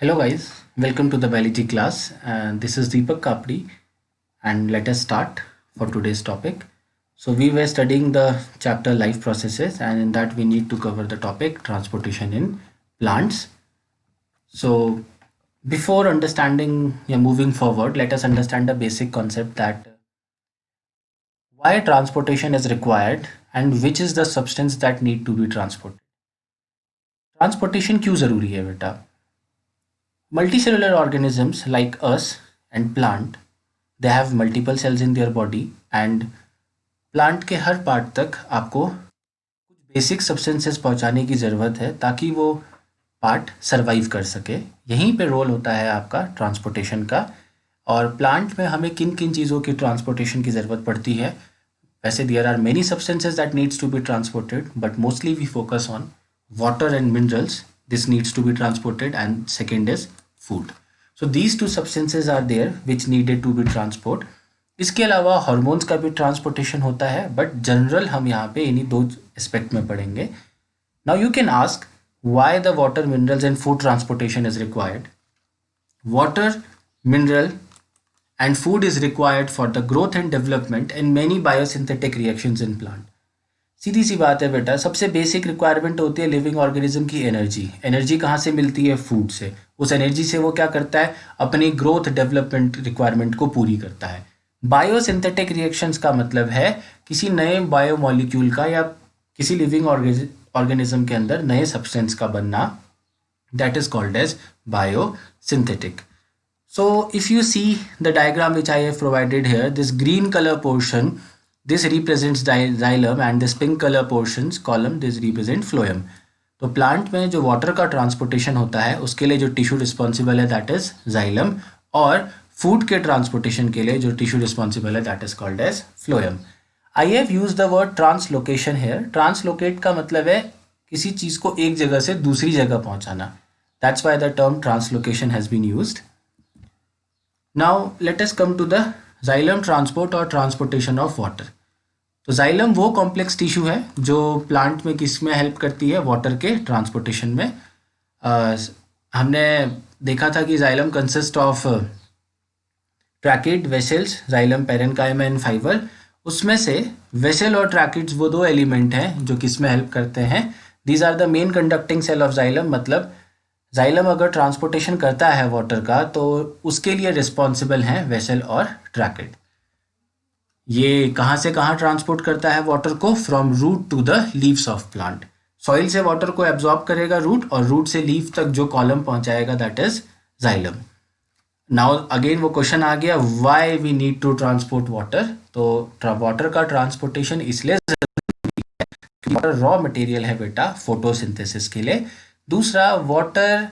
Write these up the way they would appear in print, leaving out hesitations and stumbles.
Hello guys, welcome to the biology class. And this is Deepak Kapdi, and let us start for today's topic. So we were studying the chapter life processes, and in that we need to cover the topic transportation in plants. So before understanding, moving forward, let us understand the basic concept that why transportation is required and which is the substance that need to be transported. Transportation क्यों ज़रूरी है बेटा? Multicellular organisms like us and plant, they have multiple cells in their body and plant के हर part तक आपको कुछ basic substances पहुंचाने की ज़रूरत है ताकि वो पार्ट सरवाइव कर सके। यहीं पे रोल होता है आपका ट्रांसपोर्टेशन का। और प्लांट में हमें किन किन चीज़ों की ट्रांसपोर्टेशन की ज़रूरत पड़ती है? वैसे there are many substances that needs to be transported, but mostly we focus on water and minerals. This needs to be transported, and second is food. So these two substances are there which needed to be transport. इसके अलावा hormones का भी transportation होता है, but general हम यहाँ पे इन्हीं दो एस्पेक्ट में पढ़ेंगे. Now you can ask why the water, minerals and food transportation is required. Water, mineral and food is required for the growth and development in many biosynthetic reactions in plant. सीधी सी बात है बेटा, सबसे basic requirement होती है living organism की energy. Energy कहाँ से मिलती है? फूड से. उस एनर्जी से वो क्या करता है? अपनी ग्रोथ डेवलपमेंट रिक्वायरमेंट को पूरी करता है. बायोसिंथेटिक रिएक्शंस का मतलब है किसी नए बायोमोलिक्यूल का या किसी लिविंग ऑर्गेनिज्म के अंदर नए सब्सटेंस का बनना. That is called as biosynthetic. So if you see the diagram which I have provided here, this green color portion, this represents xylem and this pink color portions column, this represent phloem. तो plant में जो water का transportation होता है उसके लिए जो tissue responsible है दैट इज जाइलम, और फूड के ट्रांसपोर्टेशन के लिए जो टिश्यू रिस्पॉन्सिबल है that is called as phloem. I have use the word translocation here. Translocate का मतलब है किसी चीज़ को एक जगह से दूसरी जगह पहुंचाना. That's why the term translocation has been used. Now let us come to the xylem transport और ट्रांसपोर्टेशन ऑफ वाटर. तो जाइलम वो कॉम्प्लेक्स टिश्यू है जो प्लांट में किस में हेल्प करती है? वाटर के ट्रांसपोर्टेशन में. हमने देखा था कि xylem consist of tracheid, vessels, xylem parenchyma and fibre. उसमें से वेसल और ट्रैकिड्स वो दो एलिमेंट हैं जो किस में हेल्प करते हैं. These are the main conducting cell of xylem. मतलब जाइलम अगर ट्रांसपोर्टेशन करता है वाटर का तो उसके लिए रिस्पॉन्सिबल हैं वेसल और ट्रैकिड. ये कहाँ से कहाँ ट्रांसपोर्ट करता है वाटर को? From root to the leaves of plant. Soil से वाटर को एब्जॉर्ब करेगा रूट, और रूट से लीव तक जो कॉलम पहुंचाएगा that is xylem. Now again वो क्वेश्चन आ गया, why we need to transport water. तो वाटर का ट्रांसपोर्टेशन इसलिए जरूरी है क्योंकि वाटर रॉ मटेरियल है बेटा फोटोसिंथेसिस के लिए. दूसरा, वाटर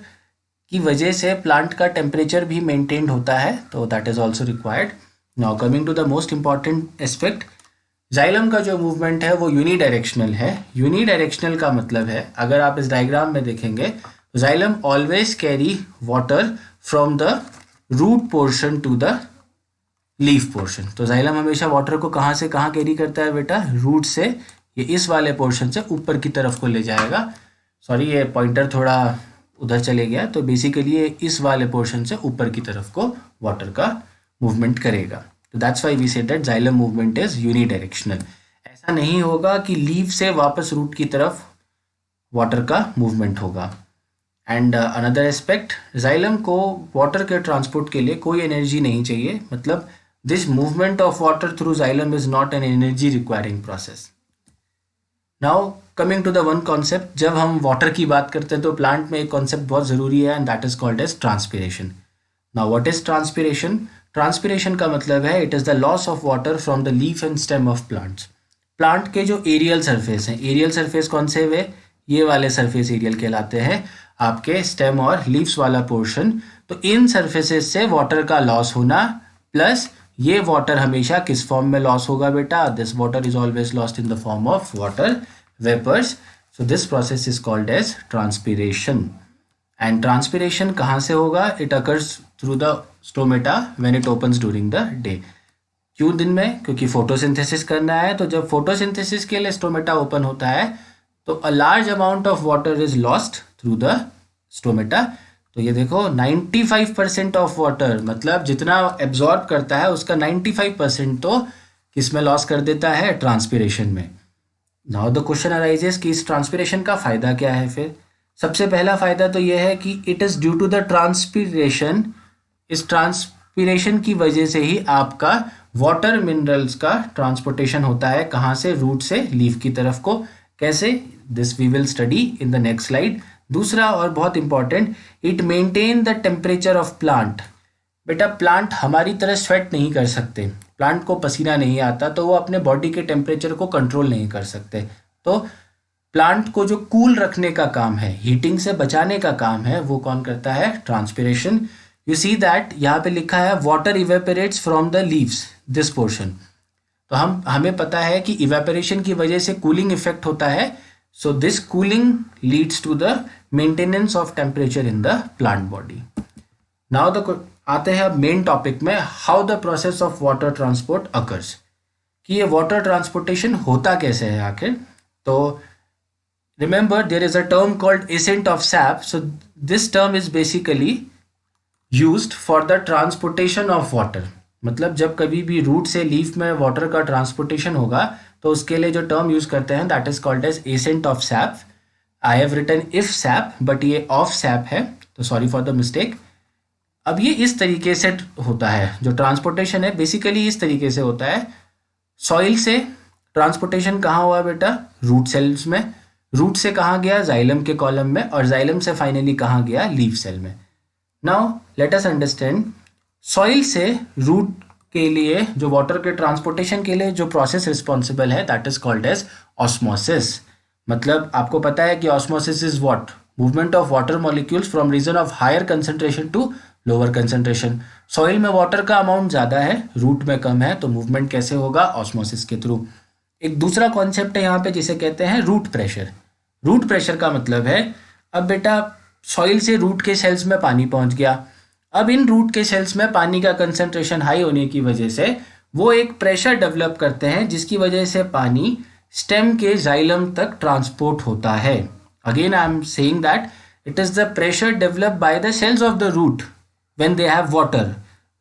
की वजह से प्लांट का टेम्परेचर भी मेंटेन होता है, तो that is also required. Now coming to the most important aspect, xylem का जो मूवमेंट है वो यूनिडायरेक्शनल है. यूनिडायरेक्शनल का मतलब है, अगर आप इस डायग्राम में देखेंगे, xylem always carry water from the root portion to the leaf portion. तो जाइलम हमेशा वाटर को कहाँ से कहाँ कैरी करता है बेटा? रूट से ये इस वाले पोर्शन से ऊपर की तरफ को ले जाएगा. सॉरी, ये पॉइंटर थोड़ा उधर चले गया. तो बेसिकली ये इस वाले पोर्शन से ऊपर की तरफ को वाटर का मूवमेंट करेगा. तो that's why we say that xylem movement is unidirectional. ऐसा नहीं होगा कि लीव से वापस रूट की तरफ वाटर का मूवमेंट होगा. एंड अनदर एस्पेक्ट, जाइलम को वाटर के ट्रांसपोर्ट के लिए कोई एनर्जी नहीं चाहिए. मतलब this movement of water through xylem is not an energy requiring process. Now coming to the one concept, जब हम वाटर की बात करते हैं तो प्लांट में एक कॉन्सेप्ट बहुत ज़रूरी है, and that is called as transpiration. Now what is transpiration? Transpiration का मतलब है it is the loss of water from the leaf and stem of plants. Plant के जो एरियल सरफेस हैं, एरियल सरफेस कौन से वे? ये वाले सरफेस एरियल कहलाते हैं, आपके स्टेम और लीव्स वाला पोर्शन. तो इन सरफेसेस से वाटर का लॉस होना, प्लस ये वाटर हमेशा किस फॉर्म में लॉस होगा बेटा? This water is always lost in the form of water vapors. So this process is called as transpiration. And transpiration कहाँ से होगा? It occurs through the stomata when it opens during the day. क्यों दिन में? क्योंकि photosynthesis करना है. तो जब फोटोसिंथेसिस के लिए स्टोमेटा ओपन होता है तो a large amount of water is lost through the stomata. तो ये देखो 95% ऑफ वाटर, मतलब जितना एब्जॉर्ब करता है उसका 95% तो किस में लॉस कर देता है, ट्रांसपिरेशन में। नाउ द क्वेश्चन अराइजेस कि इस ट्रांसपिरेशन का फ़ायदा क्या है। फिर सबसे पहला फ़ायदा तो यह है कि it is due to the transpiration, इस ट्रांसपिरेशन की वजह से ही आपका वाटर मिनरल्स का ट्रांसपोर्टेशन होता है, कहाँ से, रूट से लीफ की तरफ को। कैसे, this we will study in the next slide. दूसरा और बहुत important, it maintain the temperature of plant. बेटा प्लांट हमारी तरह स्वेट नहीं कर सकते, प्लांट को पसीना नहीं आता, तो वो अपने बॉडी के टेम्परेचर को कंट्रोल नहीं कर सकते। तो प्लांट को जो कूल रखने का काम है, हीटिंग से बचाने का काम है, वो कौन करता है, ट्रांसपिरेशन। यू सी दैट यहाँ पे लिखा है water evaporates from the leaves, this portion. तो हमें पता है कि इवेपोरेशन की वजह से कूलिंग इफेक्ट होता है। So this cooling leads to the maintenance of temperature in the plant body. Now the आते हैं अब मेन टॉपिक में, how the process of water transport occurs, कि ये वाटर ट्रांसपोर्टेशन होता कैसे है आखिर। तो remember there is a term called ascent of sap. So this term is basically used for the transportation of water. मतलब जब कभी भी रूट से लीफ में वाटर का ट्रांसपोर्टेशन होगा तो उसके लिए जो टर्म यूज करते हैं that is called as ascent of sap. I have written if sap but ये ऑफ सैप है, तो सॉरी फॉर द मिस्टेक। अब ये इस तरीके से होता है, जो ट्रांसपोर्टेशन है बेसिकली इस तरीके से होता है। सॉइल से ट्रांसपोर्टेशन कहाँ हुआ बेटा, रूट सेल्स में, रूट से कहाँ गया, जाइलम के कॉलम में, और जाइलम से फाइनली कहाँ गया, लीफ सेल में। Now let us understand, soil से रूट के लिए जो वाटर के ट्रांसपोर्टेशन के लिए जो प्रोसेस रिस्पॉन्सिबल है that is called as osmosis. मतलब आपको पता है कि osmosis is what, movement of water molecules from region of higher concentration to lower concentration. Soil में वाटर का अमाउंट ज़्यादा है, रूट में कम है, तो मूवमेंट कैसे होगा, ऑस्मोसिस के थ्रू। एक दूसरा कॉन्सेप्ट है यहाँ पे जिसे कहते हैं रूट प्रेशर। रूट प्रेशर का मतलब है, अब बेटा सॉइल से रूट के सेल्स में पानी पहुंच गया, अब इन रूट के सेल्स में पानी का कंसंट्रेशन हाई होने की वजह से वो एक प्रेशर डेवलप करते हैं जिसकी वजह से पानी स्टेम के जाइलम तक ट्रांसपोर्ट होता है। Again I am saying that it is the pressure develop by the cells of the root when they have water.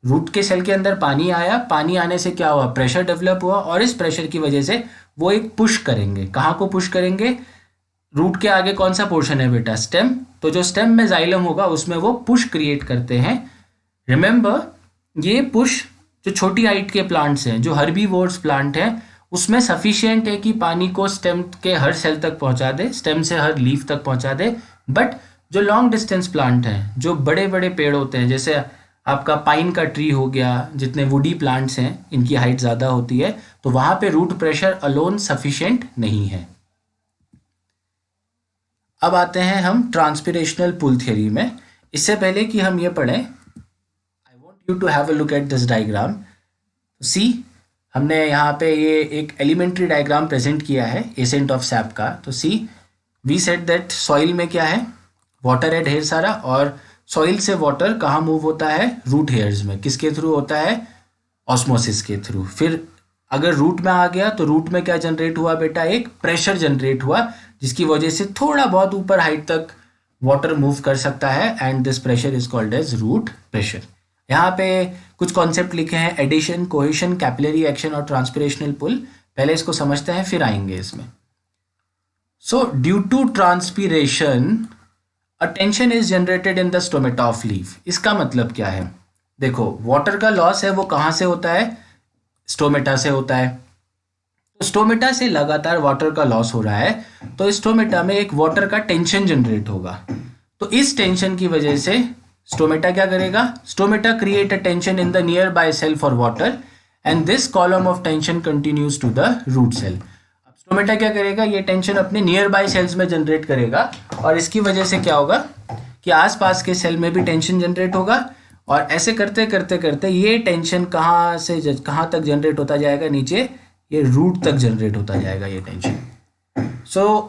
Root के सेल के अंदर पानी आया, पानी आने से क्या हुआ, प्रेशर डेवलप हुआ, और इस प्रेशर की वजह से वो एक पुश करेंगे। कहाँ को पुश करेंगे, रूट के आगे कौन सा पोर्शन है बेटा, स्टेम। तो जो स्टेम में जाइलम होगा उसमें वो पुश क्रिएट करते हैं। रिमेंबर ये पुश जो छोटी हाइट के प्लांट्स हैं, जो हर्बीवोर्स प्लांट हैं, उसमें सफिशिएंट है कि पानी को स्टेम के हर सेल तक पहुंचा दे, स्टेम से हर लीफ तक पहुंचा दे। बट जो लॉन्ग डिस्टेंस प्लांट हैं, जो बड़े बड़े पेड़ होते हैं, जैसे आपका पाइन का ट्री हो गया, जितने वुडी प्लांट्स हैं इनकी हाइट ज़्यादा होती है, तो वहाँ पे रूट प्रेशर अलोन सफिशिएंट नहीं है। अब आते हैं हम ट्रांसपिरेशनल पुल थ्योरी में। इससे पहले कि हम ये पढ़ें, I want you to have a look at this diagram. See, हमने यहाँ पे ये एक एलिमेंट्री डायग्राम प्रेजेंट किया है एसेंट ऑफ सैप का। तो सी, वी सेड दैट सॉइल में क्या है, वाटर है ढेर सारा, और सॉइल से वाटर कहाँ मूव होता है, रूट हेयर्स में। किसके थ्रू होता है, ऑस्मोसिस के थ्रू। फिर अगर रूट में आ गया तो रूट में क्या जनरेट हुआ बेटा, एक प्रेशर जनरेट हुआ जिसकी वजह से थोड़ा बहुत ऊपर हाइट तक वाटर मूव कर सकता है, and this pressure is called as root pressure. यहाँ पे कुछ कॉन्सेप्ट लिखे हैं, एडिशन, कोहेशन, कैपिलरी एक्शन और ट्रांसपिरेशनल पुल। पहले इसको समझते हैं फिर आएंगे इसमें। So due to transpiration a tension is generated in the stomata of leaf. इसका मतलब क्या है, देखो वाटर का लॉस है वो कहाँ से होता है, स्टोमेटा से होता है। तो स्टोमेटा से लगातार वाटर का लॉस हो रहा है, तो स्टोमेटा में एक वाटर का टेंशन जनरेट होगा। तो इस टेंशन की वजह से स्टोमेटा क्या करेगा, stomata create a tension in the nearby cell for water, and this column of tension continues to the root cell. अब स्टोमेटा क्या करेगा, ये टेंशन अपने नियर बाय सेल्स में जनरेट करेगा, और इसकी वजह से क्या होगा कि आसपास के सेल में भी टेंशन जनरेट होगा, और ऐसे करते करते करते ये टेंशन कहाँ से कहाँ तक जनरेट होता जाएगा, नीचे ये रूट तक जनरेट होता जाएगा ये टेंशन। सो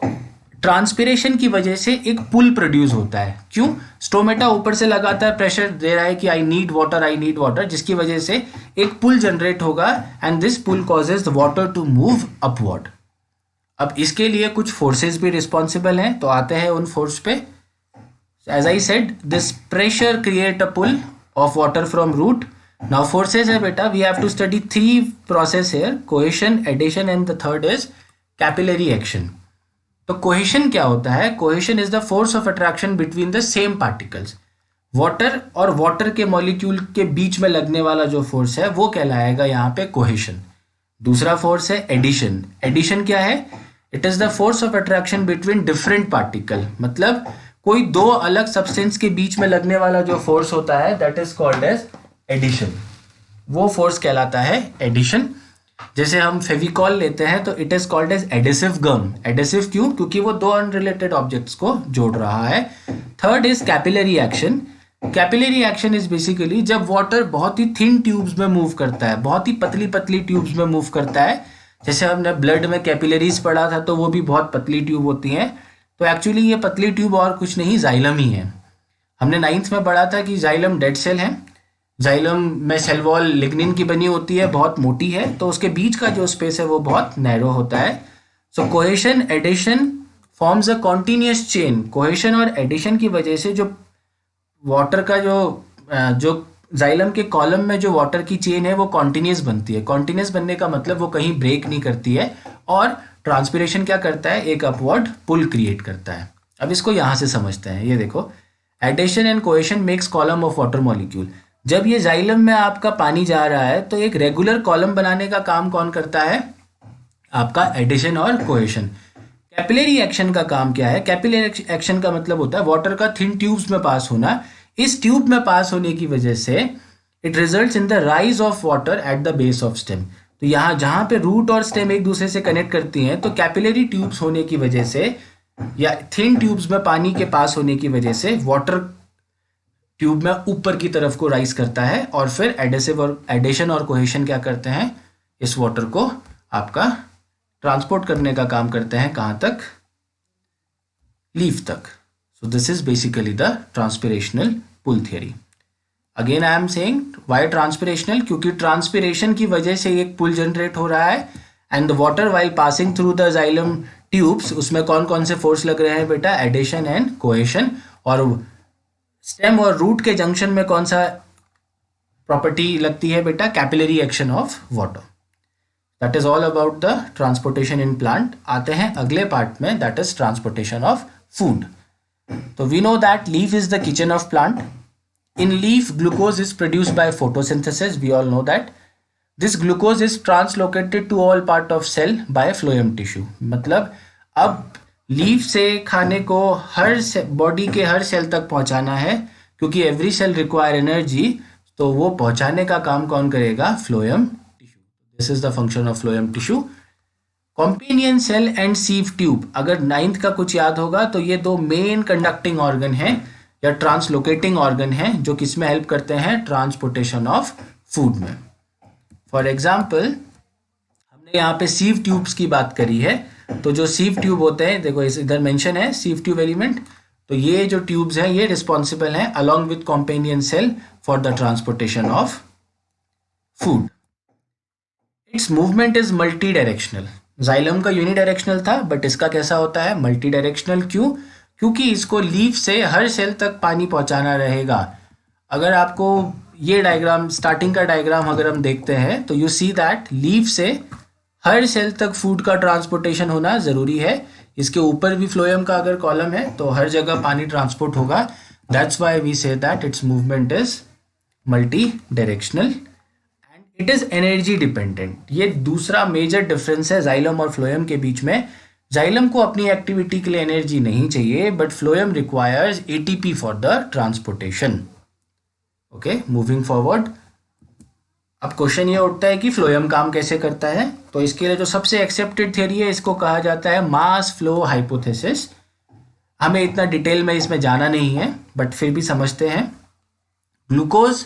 ट्रांसपिरेशन की वजह से एक पुल प्रोड्यूस होता है। क्यों, स्टोमेटा ऊपर से लगातार प्रेशर दे रहा है कि आई नीड वाटर, जिसकी वजह से एक पुल जनरेट होगा, and this pull causes the water to move upward. अब इसके लिए कुछ फोर्सेस भी रिस्पॉन्सिबल हैं, तो आते हैं उन फोर्स पे। As I said, this pressure create a pull of water from root. Now forces है बेटा, we have to study three process here: cohesion, adhesion and the third is capillary action. तो cohesion क्या होता है? Cohesion is the force of attraction between the same particles. Water और water के molecule के बीच में लगने वाला जो फोर्स है वो कहलाएगा यहाँ पे कोहेशन. दूसरा फोर्स है एडिशन. एडिशन क्या है? It is the force of attraction between different particle. मतलब कोई दो अलग सब्सटेंस के बीच में लगने वाला जो फोर्स होता है that is called as adhesion. वो फोर्स कहलाता है एडिशन. जैसे हम फेविकॉल लेते हैं तो it is called as adhesive gum. Adhesive क्यों? क्योंकि वो दो अनरिलेटेड ऑब्जेक्ट्स को जोड़ रहा है. Third is capillary action. Capillary action is basically जब वाटर बहुत ही थिन ट्यूब्स में मूव करता है, बहुत ही पतली पतली ट्यूब्स में मूव करता है. जैसे हमने ब्लड में कैपिलरीज पढ़ा था तो वो भी बहुत पतली ट्यूब होती हैं. तो एक्चुअली ये पतली ट्यूब और कुछ नहीं, जाइलम ही है. हमने 9th में पढ़ा था कि जाइलम डेड सेल है. जाइलम में सेल वॉल लिग्निन की बनी होती है, बहुत मोटी है, तो उसके बीच का जो स्पेस है वो बहुत नैरो होता है. So cohesion adhesion forms a continuous chain. Cohesion और एडिशन की वजह से जो वाटर का जो जाइलम के कॉलम में जो वाटर की चेन है वो कॉन्टिन्यूस बनती है. कॉन्टिन्यूस बनने का मतलब वो कहीं ब्रेक नहीं करती है. और ट्रांसपिरेशन क्या करता है? एक अपवर्ड पुल क्रिएट करता है. अब इसको यहाँ से समझते हैं. ये देखो, adhesion and cohesion makes column of water molecule. जब ये जाइलम में आपका पानी जा रहा है तो एक रेगुलर कॉलम बनाने का काम कौन करता है? आपका एडिशन और कोहेशन. कैपिलरी एक्शन का काम क्या है? कैपिलरी एक्शन का मतलब होता है वाटर का थिन ट्यूब्स में पास होना. इस ट्यूब में पास होने की वजह से it results in the rise of water at the base of stem. तो यहाँ जहाँ पे रूट और स्टेम एक दूसरे से कनेक्ट करती हैं तो कैपिलरी ट्यूब्स होने की वजह से या थिन ट्यूब्स में पानी के पास होने की वजह से वाटर ट्यूब में ऊपर की तरफ को राइज करता है. और फिर एडेसिव और एडिशन और कोहेशन क्या करते हैं? इस वाटर को आपका ट्रांसपोर्ट करने का काम करते हैं. कहाँ तक? लीफ तक. So this is basically the transpirational pull theory. Again I am saying why transpirational? क्योंकि ट्रांसपिरेशन की वजह से एक पुल जनरेट हो रहा है and the water while passing through the xylem tubes, उसमें कौन कौन से फोर्स लग रहे हैं बेटा? Adhesion and cohesion. और स्टेम और रूट के जंक्शन में कौन सा प्रॉपर्टी लगती है बेटा? Capillary action of water. That is all about the transportation in plant. आते हैं अगले पार्ट में, that is transportation of food. तो we know that leaf is the kitchen of plant. In leaf, glucose is produced by photosynthesis. We all know that. This glucose is translocated to all part of cell by phloem tissue. मतलब अब leaf से खाने को हर body के हर cell तक पहुंचाना है, क्योंकि एवरी सेल रिक्वायर एनर्जी. तो वो पहुंचाने का काम कौन करेगा? Phloem tissue. This is the function of phloem tissue. Companion cell and sieve tube. अगर 9th का कुछ याद होगा तो ये दो मेन कंडक्टिंग ऑर्गन हैं या ट्रांसलोकेटिंग ऑर्गन है जो किसमें हेल्प करते हैं? ट्रांसपोर्टेशन ऑफ फूड में. फॉर एग्जाम्पल हमने यहाँ पे सीव ट्यूब्स की बात करी है. तो जो सीव ट्यूब होते हैं, देखो इधर मेंशन है सीव ट्यूब एलिमेंट. तो ये जो ट्यूब्स हैं ये रिस्पॉन्सिबल हैं along with companion cell for the transportation of food. Its movement is multi directional. Xylem का यूनिडायरेक्शनल था, बट इसका कैसा होता है? Multi directional. क्यों? क्योंकि इसको लीफ से हर सेल तक पानी पहुंचाना रहेगा. अगर आपको ये डायग्राम, स्टार्टिंग का डायग्राम अगर हम देखते हैं तो यू सी दैट लीफ से हर सेल तक फूड का ट्रांसपोर्टेशन होना ज़रूरी है. इसके ऊपर भी फ्लोएम का अगर कॉलम है तो हर जगह पानी ट्रांसपोर्ट होगा. That's why we say that its movement is multi directional and it is energy dependent. ये दूसरा मेजर डिफरेंस है जाइलम और फ्लोएम के बीच में. जाइलम को अपनी एक्टिविटी के लिए एनर्जी नहीं चाहिए, but phloem requires ATP for the transportation. Okay, moving forward. अब क्वेश्चन ये उठता है कि फ्लोएम काम कैसे करता है. तो इसके लिए जो सबसे एक्सेप्टेड थियरी है इसको कहा जाता है मास फ्लो हाइपोथेसिस. हमें इतना डिटेल में इसमें जाना नहीं है, बट फिर भी समझते हैं. ग्लूकोज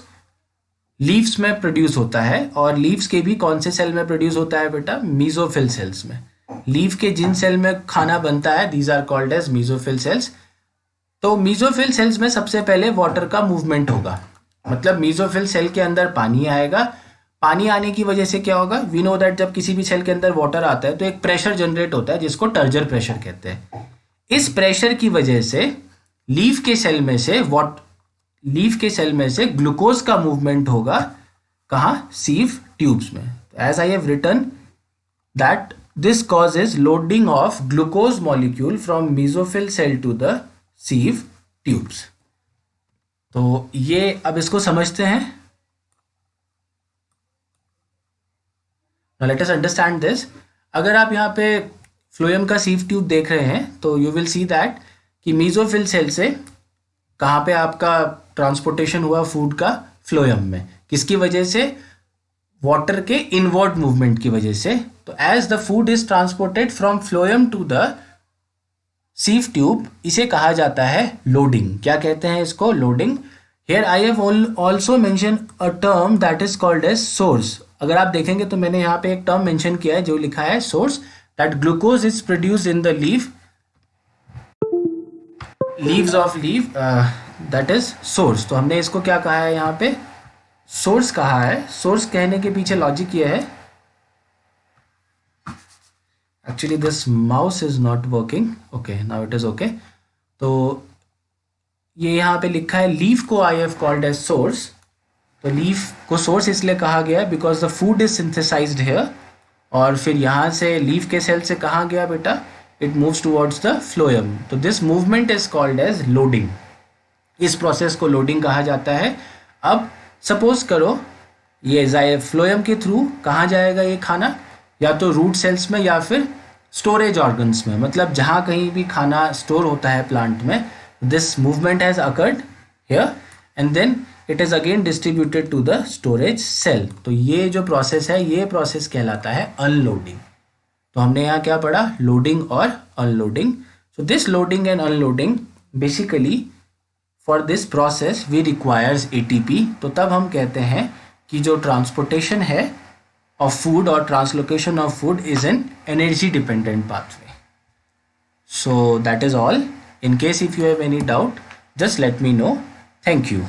लीव्स में प्रोड्यूस होता है, और लीव्स के भी कौन से सेल में प्रोड्यूस होता है बेटा? मीजोफिल सेल्स में. लीफ के जिन सेल में खाना बनता है these are called as mesophyll cells. तो मीजोफिल सेल्स में सबसे पहले वाटर का मूवमेंट होगा. मतलब मीजोफिल सेल के अंदर पानी आएगा. पानी आने की वजह से क्या होगा? वी नो दैट जब किसी भी सेल के अंदर वाटर आता है तो एक प्रेशर जनरेट होता है जिसको टर्जर प्रेशर कहते हैं. इस प्रेशर की वजह से लीफ के सेल में से ग्लूकोज का मूवमेंट होगा कहाँ, सीव ट्यूब्स में. As I have written that this causes loading of glucose molecule from mesophyll cell to the sieve tubes. तो ये अब इसको समझते हैं. Let us understand this. अगर आप यहाँ पे फ्लोएम का सीव ट्यूब देख रहे हैं तो यू विल सी दैट कि मेसोफिल सेल से कहाँ पे आपका ट्रांसपोर्टेशन हुआ फूड का, फ्लोएम में. किसकी वजह से, वाटर के इनवर्ड मूवमेंट की वजह से. तो as the food is transported from phloem to the sieve tube, इसे कहा जाता है लोडिंग. क्या कहते हैं इसको, loading. Here I have also mention a term that is called as source. अगर आप देखेंगे तो मैंने यहाँ पे एक टर्म मेंशन किया है जो लिखा है source, that glucose is produced in the leaves of leaf, that is source. तो हमने इसको क्या कहा है, यहाँ पे सोर्स कहा है. सोर्स कहने के पीछे लॉजिक ये है, actually this mouse is not working. Okay, now it is okay. तो ये यहाँ पे लिखा है लीफ को I have called as source. तो लीफ को सोर्स इसलिए कहा गया है because the food is synthesized here. और फिर यहाँ से लीफ के सेल से कहाँ गया बेटा, it moves towards the phloem. तो this movement is called as loading. इस प्रोसेस को लोडिंग कहा जाता है. अब सपोज करो ये फ्लोएम के थ्रू कहाँ जाएगा ये खाना, या तो रूट सेल्स में या फिर स्टोरेज ऑर्गन्स में, मतलब जहाँ कहीं भी खाना स्टोर होता है प्लांट में. This movement has occurred here and then it is again distributed to the storage cell. तो ये जो प्रोसेस है, ये प्रोसेस कहलाता है अनलोडिंग. तो हमने यहाँ क्या पढ़ा, लोडिंग और unloading. So this loading and unloading basically for this process we requires ATP. तो तब हम कहते हैं कि जो ट्रांसपोर्टेशन है of food or translocation of food is an energy dependent pathway. So that is all. In case if you have any doubt, just let me know. Thank you.